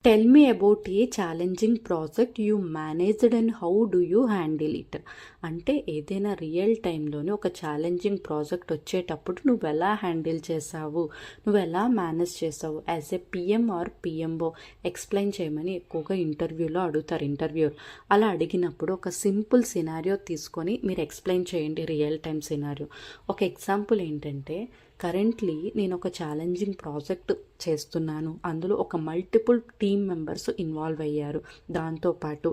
Tell me about a challenging project you managed and how do you handle it. అంటే ఏదైనా real టైంలోనే ఒక challenging project వచ్చేటప్పుడు నువ్వు ఎలా హ్యాండిల్ చేసావు, నువ్వు ఎలా మేనేజ్ చేసావు as a PM or PMO explain చేయమని ఎక్కువగా ఇంటర్వ్యూలో అడుగుతారు ఇంటర్వ్యూర్. అలా అడిగినప్పుడు ఒక సింపుల్ సినారియో తీసుకొని మీరు ఎక్స్ప్లెయిన్ చేయండి రియల్ టైం సినారియో. ఒక ఎగ్జాంపుల్ ఏంటంటే, కరెంట్లీ నేను ఒక ఛాలెంజింగ్ ప్రాజెక్ట్ చేస్తున్నాను, అందులో ఒక మల్టిపుల్ టీమ్ మెంబర్స్ ఇన్వాల్వ్ అయ్యారు, దాంతోపాటు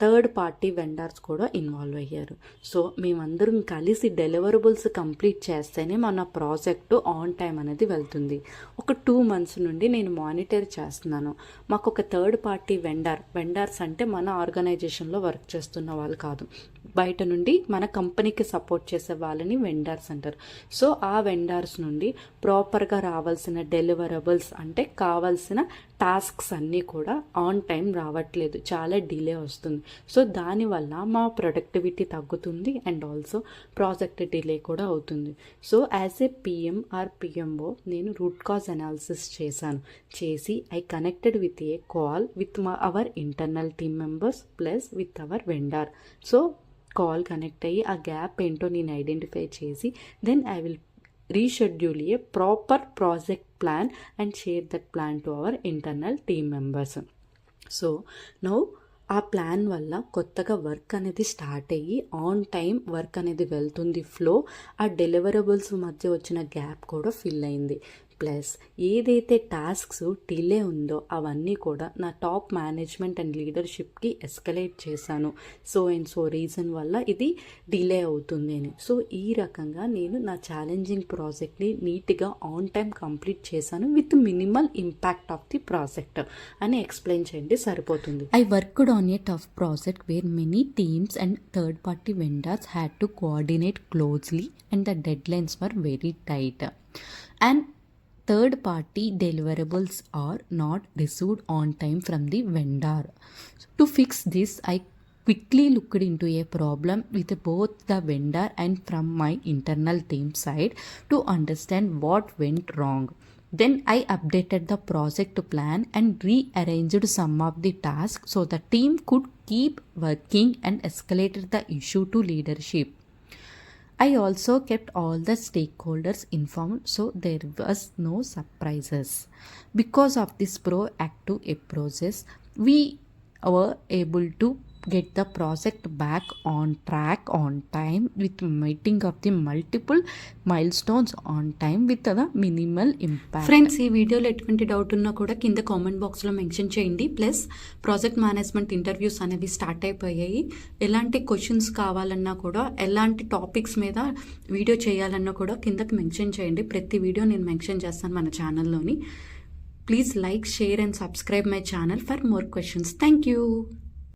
థర్డ్ పార్టీ వెండర్స్ కూడా ఇన్వాల్వ్ అయ్యారు. సో మేమందరం కలిసి డెలివరబుల్స్ కంప్లీట్ చేస్తేనే మన ప్రాజెక్టు ఆన్ టైం అనేది వెళ్తుంది. ఒక 2 months నుండి నేను మానిటర్ చేస్తున్నాను. మాకు ఒక థర్డ్ పార్టీ వెండర్స్ అంటే మన ఆర్గనైజేషన్లో వర్క్ చేస్తున్న వాళ్ళు కాదు, బయట నుండి మన కంపెనీకి సపోర్ట్ చేసే వాళ్ళని వెండర్స్ అంటారు. సో ఆ వెండర్స్ నుండి ప్రాపర్గా రావాల్సిన డెలివరబుల్స్ అంటే కావాల్సిన టాస్క్స్ అన్నీ కూడా ఆన్ టైం రావట్లేదు, చాలా డిలే వస్తుంది. సో దానివల్ల మా ప్రొడక్టివిటీ తగ్గుతుంది అండ్ ఆల్సో ప్రాజెక్ట్ డిలే కూడా అవుతుంది. So as a PM or PMO నేను రూట్ కాజ్ అనాలిసిస్ చేసి I connected with a call with our internal team members plus with our vendor. So call connect అయ్యి ఆ gap ఏంటో నేను identify చేసి then I will reschedule a proper project plan and share that plan to our internal team members. So now ఆ plan వల్ల కొత్తగా work అనేది start అయ్యి ఆన్ టైం వర్క్ అనేది వెళ్తుంది, ఫ్లో. ఆ డెలివరబుల్స్ మధ్య వచ్చిన గ్యాప్ కూడా ఫిల్ అయింది. ప్లస్ ఏదైతే టాస్క్స్ డిలే ఉందో అవన్నీ కూడా నా టాప్ మేనేజ్మెంట్ అండ్ లీడర్షిప్కి ఎస్కలేట్ చేశాను. సో రీజన్ వల్ల ఇది డిలే అవుతుంది అని. సో ఈ రకంగా నేను నా ఛాలెంజింగ్ ప్రాజెక్ట్ని నీట్గా ఆన్ టైం కంప్లీట్ చేశాను with minimal impact of the project అని ఎక్స్ప్లెయిన్ చేయండి, సరిపోతుంది. I worked on a tough project where many teams and third party vendors had to coordinate closely and the dead lines were very tight and third party deliverables are not received on time from the vendor. To fix this, I quickly looked into a problem with both the vendor and from my internal team side to understand what went wrong. Then I updated the project plan and rearranged some of the tasks so the team could keep working and escalated the issue to leadership. I also kept all the stakeholders informed so there was no surprises. Because of this proactive approach, we were able to get the project back on track on time with meeting of the multiple milestones on time with the minimal impact. Friends, ఈ వీడియోలో ఎటువంటి doubt ఉన్నా కూడా కింద comment బాక్స్లో mention చేయండి. Plus project management interviews అనేవి start అయిపోయాయి. ఎలాంటి క్వశ్చన్స్ కావాలన్నా కూడా, ఎలాంటి టాపిక్స్ మీద వీడియో చేయాలన్నా కూడా కిందకి మెన్షన్ చేయండి. ప్రతి వీడియో నేను మెన్షన్ చేస్తాను మన ఛానల్లోని. Please like, share and subscribe my channel for more questions. Thank you.